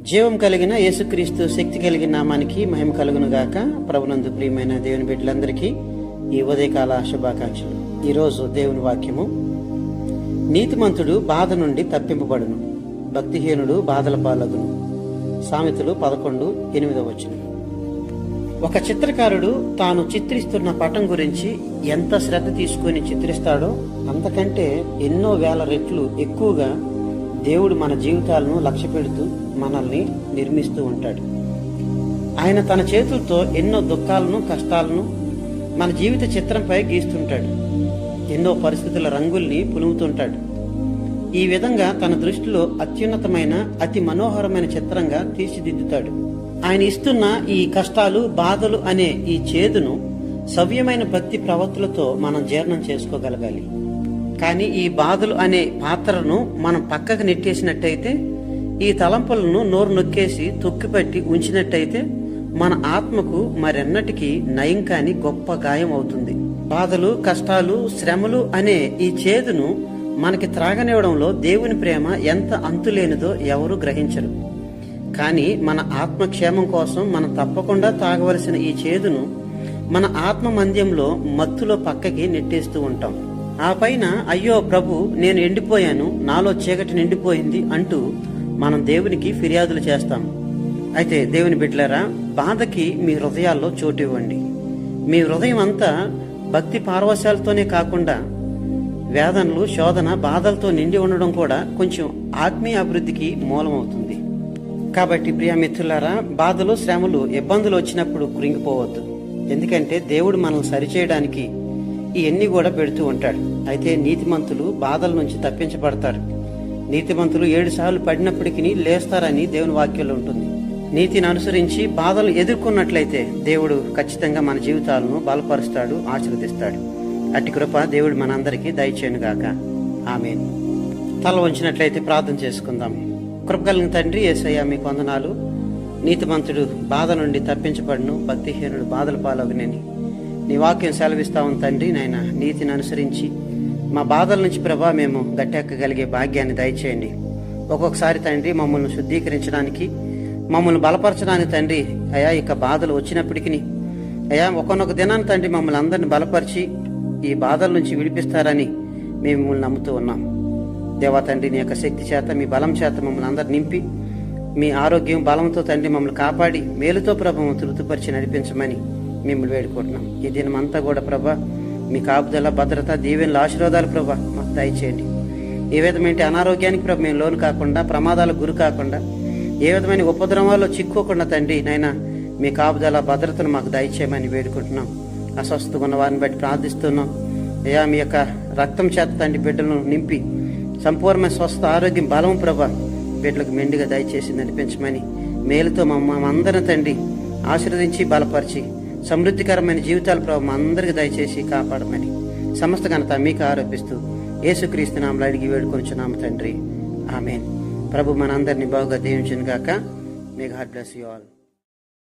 జీవం కలిగిన యేసుక్రీస్తు శక్తి కలిగిన నామానికి మహిమ కలుగును గాక. ప్రభునందు ప్రియమైన దేవుని బిడ్డలందరికీ ఈ ఉదయకాల శుభాకాంక్షలు. ఈరోజు దేవుని వాక్యము, నీతిమంతుడు బాధ నుండి తప్పింపబడును, భక్తిహీనుడు బాధల పాలగును. సామెతలు 11:8. ఒక చిత్రకారుడు తాను చిత్రిస్తున్న పటం గురించి ఎంత శ్రద్ధ తీసుకుని చిత్రిస్తాడో అంతకంటే ఎన్నో వేల రెట్లు ఎక్కువగా దేవుడు మన జీవితాలను లక్ష్య పెడుతూ మనల్ని నిర్మిస్తూ ఉంటాడు. ఆయన తన చేతులతో ఎన్నో దుఃఖాలను, కష్టాలను మన జీవిత చిత్రంపై గీస్తుంటాడు. ఎన్నో పరిస్థితుల రంగుల్ని పులుముతుంటాడు. ఈ విధంగా తన దృష్టిలో అత్యున్నతమైన, అతి మనోహరమైన చిత్రంగా తీర్చిదిద్దుతాడు. ఆయన ఇస్తున్న ఈ కష్టాలు, బాధలు అనే ఈ చేదును సవ్యమైన భక్తి ప్రవృత్తులతో మనం జీర్ణం చేసుకోగలగాలి. కానీ ఈ బాధలు అనే పాత్రను మనం పక్కకు నెట్టేసినట్టయితే, ఈ తలంపులను నోరు నొక్కేసి తొక్కిపట్టి ఉంచినట్టయితే మన ఆత్మకు మరెన్నటికీ నయం కాని గొప్ప గాయం అవుతుంది. బాధలు, కష్టాలు, శ్రమలు అనే ఈ చేదును మనకి త్రాగనివ్వడంలో దేవుని ప్రేమ ఎంత అంతులేనిదో ఎవరూ గ్రహించరు. కానీ మన ఆత్మక్షేమం కోసం మనం తప్పకుండా తాగవలసిన ఈ చేదును మన ఆత్మ మంద్యంలో, మత్తులో పక్కకి నెట్టేస్తూ ఉంటాం. ఆ పైన అయ్యో ప్రభు, నేను ఎండిపోయాను, నాలో చీకటి నిండిపోయింది అంటూ మనం దేవునికి ఫిర్యాదులు చేస్తాం. అయితే దేవుని బిడ్డలారా, బాధకి మీ హృదయాల్లో చోటు ఇవ్వండి. మీ హృదయం అంతా భక్తి పారవశాలతోనే కాకుండా వేదనలు, శోధన, బాధలతో నిండి ఉండడం కూడా కొంచెం ఆత్మీయ అభివృద్ధికి మూలమవుతుంది. కాబట్టి ప్రియ మిత్రులారా, బాధలు, శ్రమలు, ఇబ్బందులు వచ్చినప్పుడు కృంగిపోవద్దు. ఎందుకంటే దేవుడు మనల్ని సరిచేయడానికి ఇవన్నీ కూడా పెడుతూ ఉంటాడు. అయితే నీతిమంతులు బాధల నుంచి తప్పించబడతారు. నీతిమంతులు 7 సార్లు పడినప్పటికీ లేస్తారని దేవుని వాక్యంలో ఉంటుంది. నీతిని అనుసరించి బాధలు ఎదుర్కొన్నట్లయితే దేవుడు ఖచ్చితంగా మన జీవితాలను బలపరుస్తాడు, ఆశీర్వదిస్తాడు. అట్టి కృప దేవుడు మనందరికీ దయచేయను గాక. ఆమేన్. తల వంచినట్లయితే ప్రార్థన చేసుకుందాం. కృపగలిగిన తండ్రి యేసయ్య, మీకు వందనాలు. నీతిమంతుడు బాధ నుండి తప్పించబడును, భక్తిహీనుడు బాధల పాలగునని నీ వాక్యం సెలవిస్తా ఉంది తండ్రి. నాయన, నీతిని అనుసరించి మా బాధల నుంచి ప్రభా మేము గట్టెక్కగలిగే భాగ్యాన్ని దయచేయండి. ఒక్కొక్కసారి తండ్రి మమ్మల్ని శుద్ధీకరించడానికి, మమ్మల్ని బలపరచడానికి తండ్రి అయా ఇక బాధలు వచ్చినప్పటికీ అయా ఒకనొక దినాన్ని తండ్రి మమ్మల్ని అందరిని బలపరిచి ఈ బాధల నుంచి విడిపిస్తారని మేము మిమ్మల్ని నమ్ముతూ ఉన్నాం. దేవా తండ్రి, నీ యొక్క శక్తి చేత, మీ బలం చేత మమ్మల్ని అందరు నింపి, మీ ఆరోగ్యం, బలంతో తండ్రి మమ్మల్ని కాపాడి మేలుతో ప్రభావం తృప్తిపరిచి నడిపించమని మిమ్మల్ని వేడుకుంటున్నాం. ఈ దినమంతా కూడా ప్రభా మీ కాపుదల, భద్రత, దీవెనలు, ఆశీర్వాదాలు ప్రభా మాకు దయచేయండి. ఏ విధమైన అనారోగ్యానికి ప్రభు మేము లోను కాకుండా, ప్రమాదాలకు గురి కాకుండా, ఏ విధమైన ఉపద్రవాల్లో చిక్కుకోకుండా తండ్రి నైనా మీ కాపుదల, భద్రతను మాకు దయచేయమని వేడుకుంటున్నాం. అస్వస్థగా ఉన్న వారిని బట్టి ప్రార్థిస్తున్నాం. అయ్యా మీ యొక్క రక్తం చేత తండ్రి బిడ్డలను నింపి సంపూర్ణ స్వస్థ, ఆరోగ్యం, బలం ప్రభా బిడ్డలకు మెండుగా దయచేసి నడిపించమని, మేలుతో మమ్మందరం తండ్రి ఆశీర్వదించి బలపరిచి సమృద్ధికరమైన జీవితాలు ప్రభు అందరికి దయచేసి కాపాడమని సమస్త ఘనత మీకు ఆరోపిస్తూ యేసుక్రీస్తు నామములో అడిగి వేడుకొనుచున్నాము తండ్రి. ఆమేన్. ప్రభు మనందరినీ బాగుగా దీవించును గాక. May God bless you all.